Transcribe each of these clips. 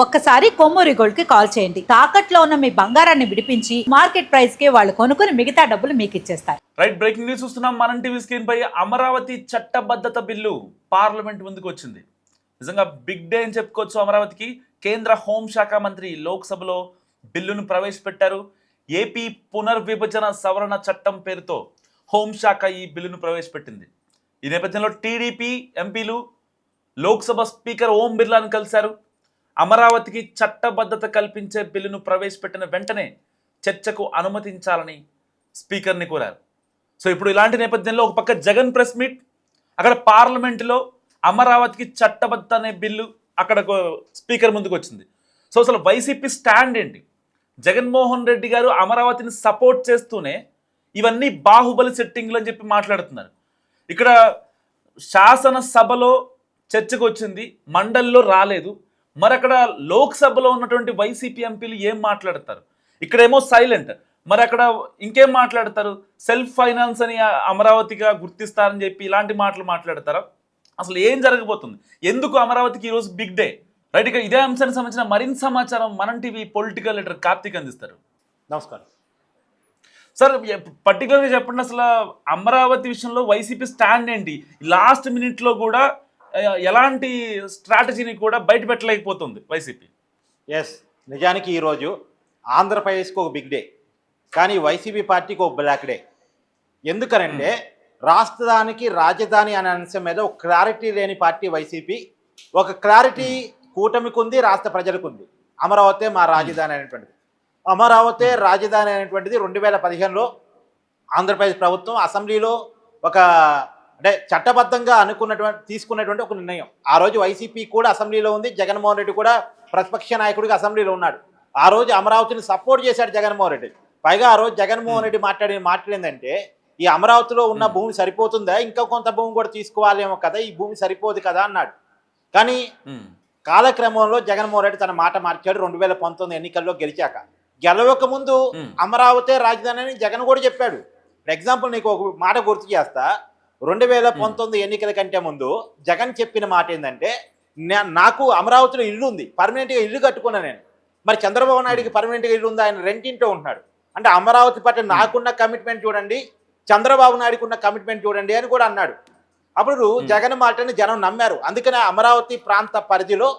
ఒక్కసారి కొమ్మూరి గోల్డ్ కి కాల్ చేయండి. తాకట్లో ఉన్న మీ బంగారాన్ని విడిపించి మార్కెట్ ప్రైస్ కి వాళ్ళు కొనుక్కుని మిగతా డబ్బులు మీకు ఇచ్చేస్తారు. రైట్, బ్రేకింగ్ న్యూస్ చూస్తున్నాం. మనం టీవీ స్క్రీన్ పై అమరావతి చట్టబద్ధత బిల్లు పార్లమెంట్ ముందుకు వచ్చింది. నిజంగా బిగ్ డే అని చెప్పుకోవచ్చు. అమరావతికి కేంద్ర హోంశాఖ మంత్రి లోక్సభలో బిల్లును ప్రవేశపెట్టారు. ఏపీ పునర్విభజన సవరణ చట్టం పేరుతో హోంశాఖ ఈ బిల్లును ప్రవేశపెట్టింది. ఈ నేపథ్యంలో టీడీపీ ఎంపీలు లోక్సభ స్పీకర్ ఓం బిర్లాను కలిశారు. అమరావతికి చట్టబద్ధత కల్పించే బిల్లును ప్రవేశపెట్టిన వెంటనే చర్చకు అనుమతించాలని స్పీకర్ని కోరారు. సో ఇప్పుడు ఇలాంటి నేపథ్యంలో ఒక పక్క జగన్ ప్రెస్ మీట్, అక్కడ పార్లమెంటులో అమరావతికి చట్టబద్ధత అనే బిల్లు అక్కడ స్పీకర్ ముందుకు వచ్చింది. సో అసలు వైసీపీ స్టాండ్ ఏంటి? జగన్మోహన్ రెడ్డి గారు అమరావతిని సపోర్ట్ చేస్తూనే ఇవన్నీ బాహుబలి సెట్టింగ్లు అని చెప్పి మాట్లాడుతున్నారు. ఇక్కడ శాసనసభలో చర్చకు వచ్చింది, మండలిలో రాలేదు. మరి అక్కడ లోక్సభలో ఉన్నటువంటి వైసీపీ ఎంపీలు ఏం మాట్లాడతారు? ఇక్కడేమో సైలెంట్, మరి అక్కడ ఇంకేం మాట్లాడతారు? సెల్ఫ్ ఫైనాన్స్ అని అమరావతిగా గుర్తిస్తారని చెప్పి ఇలాంటి మాటలు మాట్లాడతారా? అసలు ఏం జరగబోతుంది? ఎందుకు అమరావతికి ఈరోజు బిగ్ డే? రైట్, ఇక ఇదే అంశానికి సంబంధించిన మరింత సమాచారం మనం టీవీ పొలిటికల్ లీడర్ కార్తీక్ అందిస్తారు. నమస్కారం సార్, పర్టికులర్గా చెప్పండి, అసలు అమరావతి విషయంలో వైసీపీ స్టాండ్ ఏంటి? లాస్ట్ మినిట్లో కూడా ఎలాంటి స్ట్రాటజీని కూడా బయట పెట్టలేకపోతుంది వైసీపీ. నిజానికి ఈరోజు ఆంధ్రప్రదేశ్కి ఒక బిగ్ డే, కానీ వైసీపీ పార్టీకి ఒక బ్లాక్ డే. ఎందుకనంటే రాష్ట్రానికి రాజధాని అనే అంశం మీద ఒక క్లారిటీ లేని పార్టీ వైసీపీ. ఒక క్లారిటీ కూటమికి ఉంది, రాష్ట్ర ప్రజలకు ఉంది. అమరావతి మా రాజధాని అనేటువంటిది. అమరావతి రాజధాని అనేటువంటిది 2015లో ఆంధ్రప్రదేశ్ ప్రభుత్వం అసెంబ్లీలో ఒక అంటే చట్టబద్ధంగా తీసుకున్నటువంటి ఒక నిర్ణయం. ఆ రోజు వైసీపీ కూడా అసెంబ్లీలో ఉంది, జగన్మోహన్ రెడ్డి కూడా ప్రతిపక్ష నాయకుడిగా అసెంబ్లీలో ఉన్నాడు. ఆ రోజు అమరావతిని సపోర్ట్ చేశాడు జగన్మోహన్ రెడ్డి. పైగా ఆ రోజు జగన్మోహన్ రెడ్డి మాట్లాడిందంటే ఈ అమరావతిలో ఉన్న భూమి సరిపోతుందా, ఇంకా కొంత భూమి కూడా తీసుకోవాలేమో కదా, ఈ భూమి సరిపోదు కదా అన్నాడు. కానీ కాలక్రమంలో జగన్మోహన్ రెడ్డి తన మాట మార్చాడు. 2019 ఎన్నికల్లో గెలవక ముందు అమరావతి రాజధాని అని జగన్ కూడా చెప్పాడు. ఫర్ ఎగ్జాంపుల్ నీకు ఒక మాట గుర్తు చేస్తా. 2019 ఎన్నికల కంటే ముందు జగన్ చెప్పిన మాట ఏంటంటే, నాకు అమరావతిలో ఇల్లు ఉంది, పర్మనెంట్గా ఇల్లు కట్టుకున్నా నేను. మరి చంద్రబాబు నాయుడికి పర్మనెంట్గా ఇల్లు ఉంది, ఆయన రెంటింటో ఉంటున్నాడు. అంటే అమరావతి పట్ల నాకున్న కమిట్మెంట్ చూడండి, చంద్రబాబు నాయుడికి ఉన్న కమిట్మెంట్ చూడండి అని కూడా అన్నాడు. అప్పుడు జగన్ మాటని జనం నమ్మారు. అందుకనే అమరావతి ప్రాంత పరిధిలో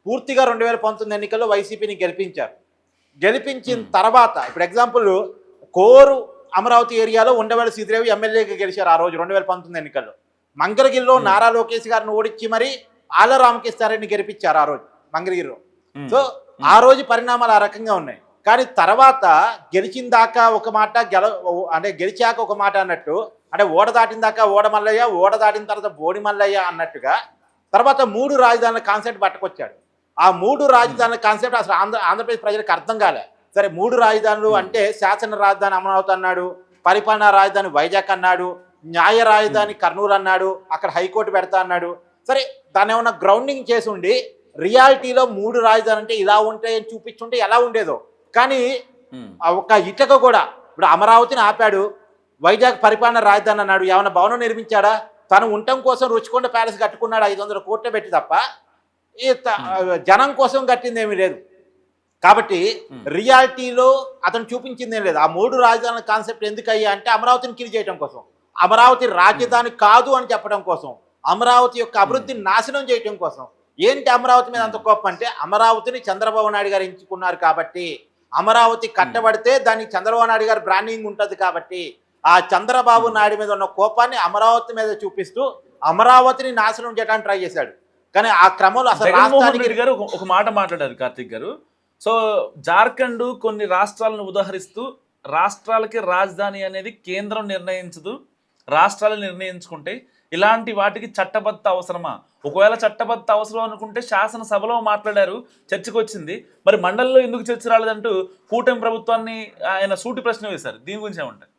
పూర్తిగా 2019 ఎన్నికల్లో వైసీపీని గెలిపించిన తర్వాత ఇప్పుడు ఎగ్జాంపుల్ కోరు అమరావతి ఏరియాలో ఉండవల్లి శ్రీదేవి ఎమ్మెల్యేగా గెలిచారు ఆ రోజు 2019 ఎన్నికల్లో. మంగళగిరిలో నారా లోకేష్ గారిని ఓడించి మరి ఆళ్ల రామకృష్ణారెడ్డిని గెలిపించారు ఆ రోజు మంగళగిరిలో. సో ఆ రోజు పరిణామాలు ఆ రకంగా ఉన్నాయి. కానీ తర్వాత గెలిచిన దాకా ఒక మాట, అంటే గెలిచాక ఒక మాట అన్నట్టు, అంటే ఓడ దాటిన దాకా ఓడ మల్లయ్య, ఓడ దాటిన తర్వాత బోడి మల్లయ్య అన్నట్టుగా తర్వాత 3 రాజధానుల కాన్సెప్ట్ పట్టుకొచ్చాడు. ఆ 3 రాజధానుల కాన్సెప్ట్ అసలు ఆంధ్రప్రదేశ్ ప్రజలకు అర్థం కాలే. సరే 3 రాజధానులు అంటే శాసన రాజధాని అమరావతి అన్నాడు, పరిపాలనా రాజధాని వైజాగ్ అన్నాడు, న్యాయ రాజధాని కర్నూలు అన్నాడు, అక్కడ హైకోర్టు పెడతా అన్నాడు. సరే దాన్ని ఏమన్నా గ్రౌండింగ్ చేసి ఉండి రియాలిటీలో 3 రాజధాని అంటే ఇలా ఉంటాయని చూపించుంటే ఎలా ఉండేదో. కానీ ఒక ఇటక కూడా ఇప్పుడు అమరావతిని ఆపాడు, వైజాగ్ పరిపాలన రాజధాని అన్నాడు. ఏమైనా భవనం నిర్మించాడా? తను ఉండటం కోసం రుచికొండ ప్యాలెస్ కట్టుకున్నాడు 500 కోట్లు పెట్టి తప్ప జనం కోసం కట్టింది ఏమీ లేదు. కాబట్టి రియాలిటీలో అతను చూపించింది ఏం లేదు. ఆ 3 రాజధానుల కాన్సెప్ట్ ఎందుకయ్యా అంటే అమరావతిని కిల్ చేయడం కోసం, అమరావతి రాజధాని కాదు అని చెప్పడం కోసం, అమరావతి యొక్క అభివృద్ధిని నాశనం చేయడం కోసం. ఏంటి అమరావతి మీద అంత కోపం అంటే, అమరావతిని చంద్రబాబు నాయుడు గారు ఎంచుకున్నారు కాబట్టి, అమరావతి కట్టబడితే దానికి చంద్రబాబు నాయుడు గారు బ్రాండింగ్ ఉంటుంది కాబట్టి, ఆ చంద్రబాబు నాయుడు మీద ఉన్న కోపాన్ని అమరావతి మీద చూపిస్తూ అమరావతిని నాశనం చేయడానికి ట్రై చేశాడు. కానీ ఆ క్రమంలో అసలు జగన్మోహన్ రెడ్డి గారు ఒక మాట మాట్లాడారు కార్తీక్ గారు. సో జార్ఖండ్ కొన్ని రాష్ట్రాలను ఉదాహరిస్తూ, రాష్ట్రాలకి రాజధాని అనేది కేంద్రం నిర్ణయించదు, రాష్ట్రాలు నిర్ణయించుకుంటే ఇలాంటి వాటికి చట్టబద్ధత అవసరమా? ఒకవేళ చట్టబద్ధత అవసరం అనుకుంటే శాసనసభలో మాట్లాడారు, చర్చకు వచ్చింది, మరి మండలిలో ఎందుకు చర్చ రాలేదంటూ కూటమి ప్రభుత్వాన్ని ఆయన సూటి ప్రశ్న వేశారు. దీని గురించి ఏమంటారు?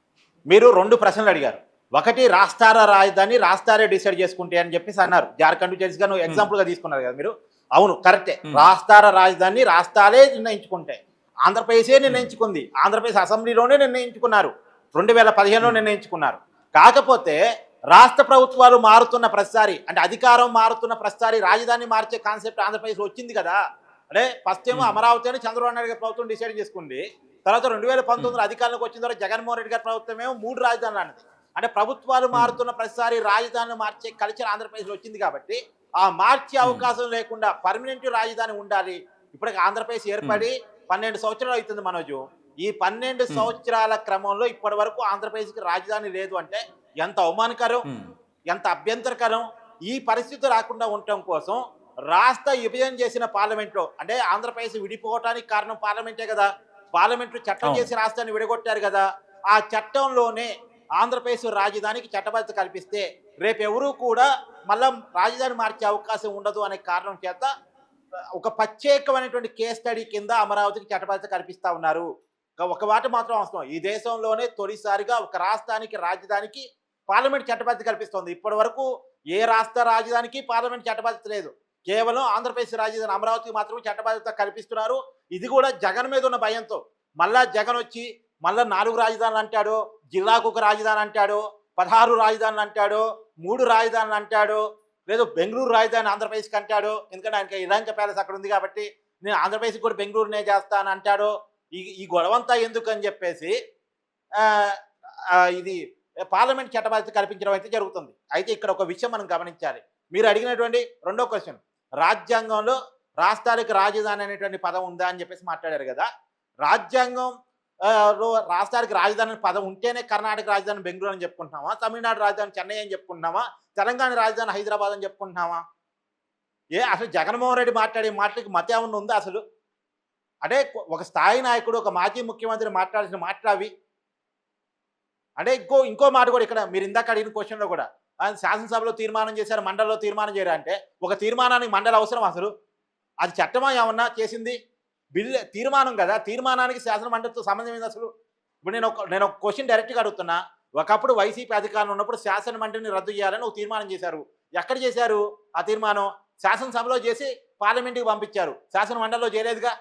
మీరు 2 ప్రశ్నలు అడిగారు. ఒకటి రాష్ట్రాల రాజధాని రాష్ట్రాలే డిసైడ్ చేసుకుంటే అని చెప్పేసి అన్నారు. జార్ఖండ్ చేసిగా నువ్వు ఎగ్జాంపుల్గా తీసుకున్నారు కదా మీరు. అవును, కరెక్టే. రాష్ట్రాల రాజధాని రాష్ట్రాలే నిర్ణయించుకుంటాయి. ఆంధ్రప్రదేశే నిర్ణయించుకుంది, ఆంధ్రప్రదేశ్ అసెంబ్లీలోనే నిర్ణయించుకున్నారు, 2015లో నిర్ణయించుకున్నారు. కాకపోతే రాష్ట్ర ప్రభుత్వాలు మారుతున్న ప్రతిసారి, అంటే అధికారం మారుతున్న ప్రతిసారి రాజధాని మార్చే కాన్సెప్ట్ ఆంధ్రప్రదేశ్లో వచ్చింది కదా. అంటే ఫస్ట్ ఏమో అమరావతి అని చంద్రబాబు నాయుడు గారి ప్రభుత్వం డిసైడ్ చేసుకుంది. తర్వాత 2019 అధికారంలోకి వచ్చిన తర్వాత జగన్మోహన్ రెడ్డి గారి ప్రభుత్వం ఏమో 3 రాజధానులు అన్నది. అంటే ప్రభుత్వాలు మారుతున్న ప్రతిసారి రాజధానులు మార్చే కల్చర్ ఆంధ్రప్రదేశ్లో వచ్చింది కాబట్టి ఆ మార్చే అవకాశం లేకుండా పర్మనెంట్ రాజధాని ఉండాలి. ఇప్పటికి ఆంధ్రప్రదేశ్ ఏర్పడి 12 సంవత్సరాలు అవుతుంది మనోజు. ఈ 12 సంవత్సరాల క్రమంలో ఇప్పటి వరకు ఆంధ్రప్రదేశ్కి రాజధాని లేదు అంటే ఎంత అవమానకరం, ఎంత అభ్యంతరకరం. ఈ పరిస్థితి రాకుండా ఉండటం కోసం రాష్ట్ర విభజన చేసిన పార్లమెంట్లో, అంటే ఆంధ్రప్రదేశ్ విడిపోవటానికి కారణం పార్లమెంటే కదా, పార్లమెంట్లో చట్టం చేసి రాష్ట్రాన్ని విడగొట్టారు కదా, ఆ చట్టంలోనే ఆంధ్రప్రదేశ్ రాజధానికి చట్టబద్ధత కల్పిస్తే రేపు ఎవరూ కూడా మళ్ళా రాజధాని మార్చే అవకాశం ఉండదు అనే కారణం చేత ఒక ప్రత్యేకమైనటువంటి కేస్ స్టడీ కింద అమరావతికి చట్టబద్ధత కల్పిస్తా ఉన్నారు. ఒక మాట మాత్రం అవసరం, ఈ దేశంలోనే తొలిసారిగా ఒక రాష్ట్రానికి రాజధానికి పార్లమెంట్ చట్టబద్ధత కల్పిస్తోంది. ఇప్పటి వరకు ఏ రాష్ట్ర రాజధానికి పార్లమెంట్ చట్టబద్ధత లేదు. కేవలం ఆంధ్రప్రదేశ్ రాజధాని అమరావతికి మాత్రమే చట్టబద్ధత కల్పిస్తున్నారు. ఇది కూడా జగన్ మీద ఉన్న భయంతో. మళ్ళా జగన్ వచ్చి మళ్ళా 4 రాజధానులు అంటాడు, జిల్లాకు ఒక రాజధాని అంటాడు, 16 రాజధానులు అంటాడు, 3 రాజధానులు అంటాడు, లేదు బెంగళూరు రాజధాని ఆంధ్రప్రదేశ్కి అంటాడు. ఎందుకంటే ఆయనకి ఇలాంటి ప్యాలెస్ అక్కడ ఉంది కాబట్టి నేను ఆంధ్రప్రదేశ్కి కూడా బెంగళూరునే చేస్తాను అంటాడు. ఈ గొడవంతా ఎందుకు అని చెప్పేసి ఇది పార్లమెంట్ చట్టబద్ధత కల్పించడం అయితే జరుగుతుంది. అయితే ఇక్కడ ఒక విషయం మనం గమనించాలి. మీరు అడిగినటువంటి రెండో క్వశ్చన్, రాజ్యాంగంలో రాష్ట్రాలకు రాజధాని అనేటువంటి పదం ఉందా అని చెప్పేసి మాట్లాడారు కదా. రాజ్యాంగం లో రాష్ట్రానికి రాజధాని పదం ఉంటేనే కర్ణాటక రాజధాని బెంగళూరు అని చెప్పుకుంటున్నామా, తమిళనాడు రాజధాని చెన్నై అని చెప్పుకుంటున్నామా, తెలంగాణ రాజధాని హైదరాబాద్ అని చెప్పుకుంటున్నామా? అసలు జగన్మోహన్ రెడ్డి మాట్లాడే మాటలకి మత ఏమన్నా ఉందా అసలు? అంటే ఒక స్థాయి నాయకుడు, ఒక మాజీ ముఖ్యమంత్రి మాట్లాడాల్సిన మాటలు అవి. అంటే ఇంకో మాట కూడా ఇక్కడ మీరు ఇందాక అడిగిన క్వశ్చన్లో కూడా శాసనసభలో తీర్మానం చేశారు, మండలిలో తీర్మానం చేయరా అంటే ఒక తీర్మానానికి మండలి అవసరం అసలు? అది చట్టమా ఏమన్నా చేసింది? బిల్లు తీర్మానం కదా, తీర్మానానికి శాసన మండలితో సంబంధం ఏంది అసలు? ఇప్పుడు నేను ఒక క్వశ్చన్ డైరెక్ట్గా అడుగుతున్నా. ఒకప్పుడు వైసీపీ అధికారంలో ఉన్నప్పుడు శాసన మండలిని రద్దు చేయాలని ఒక తీర్మానం చేశారు. ఎక్కడ చేశారు ఆ తీర్మానం? శాసనసభలో చేసి పార్లమెంట్కి పంపించారు, శాసన మండలిలో చేయలేదుగా.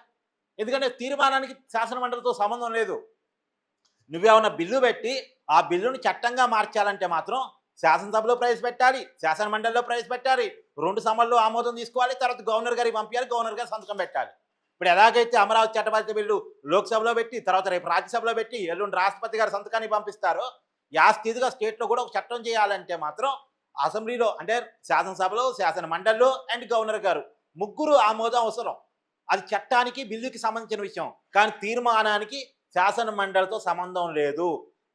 ఎందుకంటే తీర్మానానికి శాసన మండలితో సంబంధం లేదు. నువ్వేమన్నా బిల్లు పెట్టి ఆ బిల్లును చట్టంగా మార్చాలంటే మాత్రం శాసనసభలో ప్రవేశపెట్టాలి, శాసన మండలిలో ప్రవేశపెట్టాలి, 2 సభల్లో ఆమోదం తీసుకోవాలి, తర్వాత గవర్నర్ గారికి పంపించాలి, గవర్నర్ గారు సంతకం పెట్టాలి. ఇప్పుడు ఎలాగైతే అమరావతి చట్టబద్ధత బిల్లు లోక్సభలో పెట్టి తర్వాత రేపు రాజ్యసభలో పెట్టి ఎల్లుండి రాష్ట్రపతి గారు సంతకాన్ని పంపిస్తారో యా స్థితిగా స్టేట్లో కూడా ఒక చట్టం చేయాలంటే మాత్రం అసెంబ్లీలో, అంటే శాసనసభలో, శాసన మండలిలో అండ్ గవర్నర్ గారు ముగ్గురు ఆమోదం అవసరం. అది చట్టానికి బిల్లుకి సంబంధించిన విషయం. కానీ తీర్మానానికి శాసన మండలితో సంబంధం లేదు.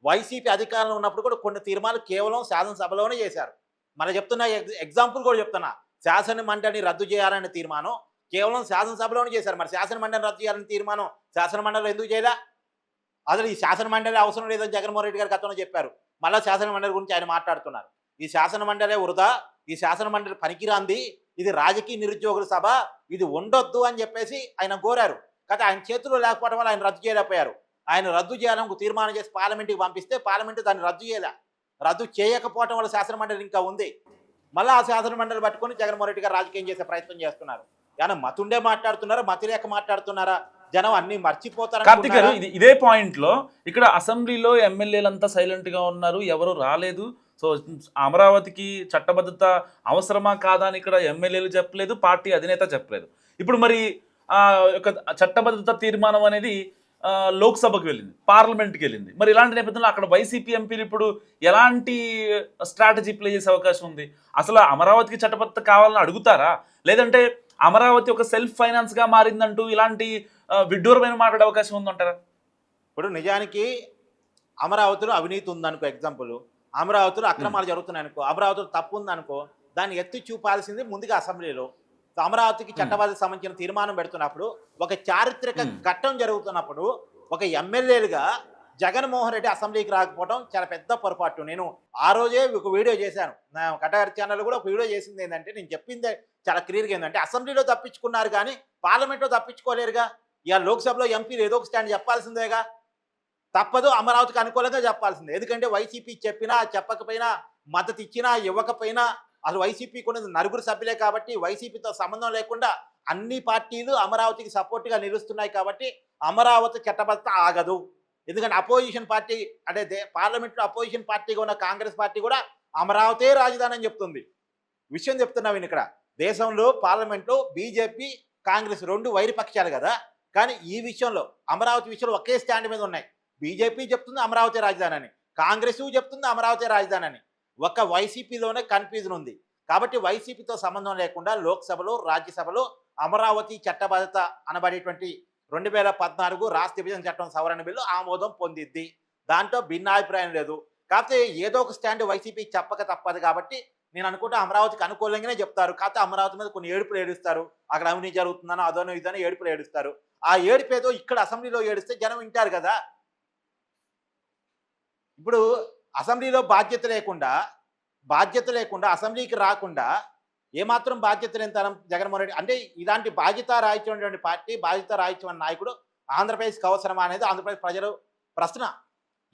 వైసీపీ అధికారంలో ఉన్నప్పుడు కూడా కొన్ని తీర్మానాలు కేవలం శాసనసభలోనే చేశారు. మన చెప్తున్నా ఎగ్జాంపుల్ కూడా చెప్తున్నా, శాసన మండలిని రద్దు చేయాలనే తీర్మానం కేవలం శాసనసభలోనే చేశారు. మరి శాసన మండలిని రద్దు చేయాలని తీర్మానం శాసన మండలిలో ఎందుకు చేయలే? అసలు ఈ శాసన మండలి అవసరం లేదని జగన్మోహన్ రెడ్డి గారు గతంలో చెప్పారు. మళ్ళీ శాసన మండలి గురించి ఆయన మాట్లాడుతున్నారు. ఈ శాసన మండలే వృధా, ఈ శాసన మండలి పనికిరాంది, ఇది రాజకీయ నిరుద్యోగుల సభ, ఇది ఉండొద్దు అని చెప్పేసి ఆయన కోరారు. కానీ ఆయన చేతుల్లో లేకపోవడం వల్ల ఆయన రద్దు చేయలేకపోయారు. ఆయన రద్దు చేయాలని ఒక తీర్మానం చేసి పార్లమెంట్కి పంపిస్తే పార్లమెంట్ దాన్ని రద్దు చేయలే. రద్దు చేయకపోవడం వల్ల శాసన మండలి ఇంకా ఉంది. మళ్ళీ ఆ శాసన మండలి పట్టుకొని జగన్మోహన్ రెడ్డి గారు రాజకీయం చేసే ప్రయత్నం చేస్తున్నారు. ఏమన్నా మతుండే మాట్లాడుతున్నారా, మతి లేక మాట్లాడుతున్నారా? జనం అన్ని మర్చిపోతారు. కార్తిక్ గారు, ఇదే పాయింట్ లో ఇక్కడ అసెంబ్లీలో ఎమ్మెల్యేలంతా సైలెంట్ గా ఉన్నారు, ఎవరు రాలేదు. సో అమరావతికి చట్టబద్ధత అవసరమా కాదా అని ఇక్కడ ఎమ్మెల్యేలు చెప్పలేదు, పార్టీ అధినేత చెప్పలేదు. ఇప్పుడు మరి ఒక చట్టబద్ధత తీర్మానం అనేది లోక్సభకు వెళ్ళింది, పార్లమెంట్కి వెళ్ళింది. మరి ఇలాంటి నేపథ్యంలో అక్కడ వైసీపీ ఎంపీలు ఇప్పుడు ఎలాంటి స్ట్రాటజీ ప్లే చేసే అవకాశం ఉంది? అసలు అమరావతికి చట్టబద్ధత కావాలని అడుగుతారా, లేదంటే అమరావతి ఒక సెల్ఫ్ ఫైనాన్స్ గా మారిందంటూ ఇలాంటి విడ్డూరమైన మాట్లాడే అవకాశం ఉందంటారా? ఇప్పుడు నిజానికి అమరావతిలో అవినీతి ఉందనుకో, ఎగ్జాంపుల్ అమరావతిలో అక్రమాలు జరుగుతున్నాయనుకో, అమరావతిలో తప్పు ఉందనుకో, దాన్ని ఎత్తి చూపాల్సింది ముందుగా అసెంబ్లీలో. అమరావతికి చట్టబద్ధతకు సంబంధించిన తీర్మానం పెడుతున్నప్పుడు, ఒక చారిత్రక ఘట్టం జరుగుతున్నప్పుడు ఒక ఎమ్మెల్యేలుగా జగన్మోహన్ రెడ్డి అసెంబ్లీకి రాకపోవడం చాలా పెద్ద పొరపాటు. నేను ఆ రోజే ఒక వీడియో చేశాను, నా కటారి ఛానల్ కూడా ఒక వీడియో చేసింది. ఏంటంటే నేను చెప్పింది చాలా క్లియర్గా ఏంటంటే, అసెంబ్లీలో తప్పించుకున్నారు కానీ పార్లమెంట్లో తప్పించుకోలేరుగా. ఇవాళ లోక్సభలో ఎంపీలు ఏదో ఒక స్టాండ్ చెప్పాల్సిందేగా, తప్పదు, అమరావతికి అనుకూలంగా చెప్పాల్సిందే. ఎందుకంటే వైసీపీ చెప్పినా చెప్పకపోయినా, మద్దతు ఇచ్చినా ఇవ్వకపోయినా, అసలు వైసీపీకి ఉన్నది 9 సభ్యులే కాబట్టి వైసీపీతో సంబంధం లేకుండా అన్ని పార్టీలు అమరావతికి సపోర్ట్గా నిలుస్తున్నాయి కాబట్టి అమరావతి చట్టబద్ధత ఆగదు. ఎందుకంటే అపోజిషన్ పార్టీ, అంటే పార్లమెంట్లో అపోజిషన్ పార్టీగా ఉన్న కాంగ్రెస్ పార్టీ కూడా అమరావతే రాజధాని అని చెప్తుంది. విషయం చెప్తున్నాను ఇక్కడ, దేశంలో పార్లమెంట్లో బీజేపీ కాంగ్రెస్ రెండు వైరుపక్షాలు కదా. కానీ ఈ విషయంలో అమరావతి విషయంలో ఒకే స్టాండ్ మీద ఉన్నాయి. బీజేపీ చెప్తుంది అమరావతి రాజధాని అని, కాంగ్రెస్ చెప్తుంది అమరావతి రాజధాని అని. ఒక వైసీపీలోనే కన్ఫ్యూజన్ ఉంది. కాబట్టి వైసీపీతో సంబంధం లేకుండా లోక్సభలో రాజ్యసభలో అమరావతి చట్టబద్ధత అనబడేటువంటి 2014 రాష్ట్ర విభజన చట్టం సవరణ బిల్లు ఆమోదం పొందిద్ది. దాంట్లో భిన్నాభిప్రాయం లేదు. కాకపోతే ఏదో ఒక స్టాండ్ వైసీపీ చెప్పక తప్పదు. కాబట్టి నేను అనుకుంటే అమరావతికి అనుకూలంగానే చెప్తారు. కాకపోతే అమరావతి మీద కొన్ని ఏడుపులు ఏడుస్తారు. అక్కడ అవినీతి జరుగుతుందని అదోనో ఇదనో ఏడుపులు ఏడుస్తారు. ఆ ఏడుపేదో ఇక్కడ అసెంబ్లీలో ఏడిస్తే జనం వింటారు కదా. ఇప్పుడు అసెంబ్లీలో బాధ్యత లేకుండా అసెంబ్లీకి రాకుండా ఏమాత్రం బాధ్యత లేనితనం జగన్మోహన్ రెడ్డి. అంటే ఇలాంటి బాధ్యత రాయించినటువంటి పార్టీ, బాధ్యత రాయించిన నాయకుడు ఆంధ్రప్రదేశ్కి అవసరమా అనేది ఆంధ్రప్రదేశ్ ప్రజలు ప్రశ్న.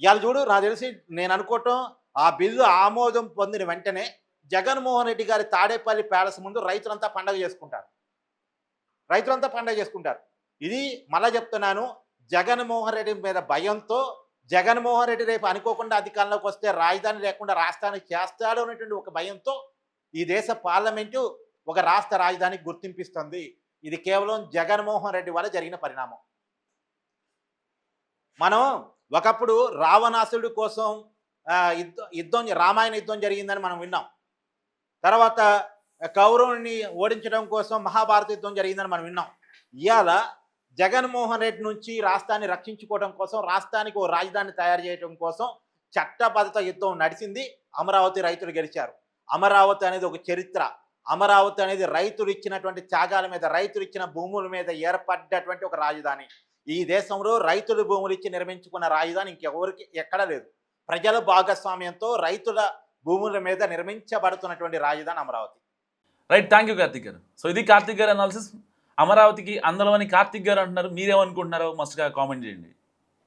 ఇవాళ చూడు, నాకు తెలిసి నేను అనుకోవటం ఆ బిల్లు ఆమోదం పొందిన వెంటనే జగన్మోహన్ రెడ్డి గారి తాడేపల్లి ప్యాలెస్ ముందు రైతులంతా పండగ చేసుకుంటారు. ఇది మళ్ళా చెప్తున్నాను, జగన్మోహన్ రెడ్డి మీద భయంతో జగన్మోహన్ రెడ్డి రేపు అనుకోకుండా అధికారంలోకి వస్తే రాజధాని లేకుండా రాష్ట్రానికి చేస్తాడు అనేటువంటి ఒక భయంతో ఈ దేశ పార్లమెంటు ఒక రాష్ట్ర రాజధానికి గుర్తింపిస్తుంది. ఇది కేవలం జగన్మోహన్ రెడ్డి వల్ల జరిగిన పరిణామం. మనం ఒకప్పుడు రావణాసురుడి కోసం రామాయణ యుద్ధం జరిగిందని మనం విన్నాం. తర్వాత కౌరవుని ఓడించడం కోసం మహాభారత యుద్ధం జరిగిందని మనం విన్నాం. ఇవాళ జగన్మోహన్ రెడ్డి నుంచి రాష్ట్రాన్ని రక్షించుకోవడం కోసం, రాష్ట్రానికి ఓ రాజధాని తయారు చేయడం కోసం చట్టబద్ధత యుద్ధం నడిచింది. అమరావతి రైతులు గెలిచారు. అమరావతి అనేది ఒక చరిత్ర. అమరావతి అనేది రైతులు ఇచ్చినటువంటి త్యాగాల మీద, రైతులు ఇచ్చిన భూముల మీద ఏర్పడ్డటువంటి ఒక రాజధాని. ఈ దేశంలో రైతులు భూములు ఇచ్చి నిర్మించుకున్న రాజధాని ఇంకెవరికి ఎక్కడా లేదు. ప్రజల భాగస్వామ్యంతో రైతుల భూముల మీద నిర్మించబడుతున్నటువంటి రాజధాని Amaravati. Right, thank you Karthik గారు. సో ఇది కార్తిక్ గారు అనాలిసిస్. అమరావతికి అందులోని కార్తిక్ గారు అంటున్నారు, మీరేమనుకుంటున్నారో మస్ట్గా కామెంట్ చేయండి.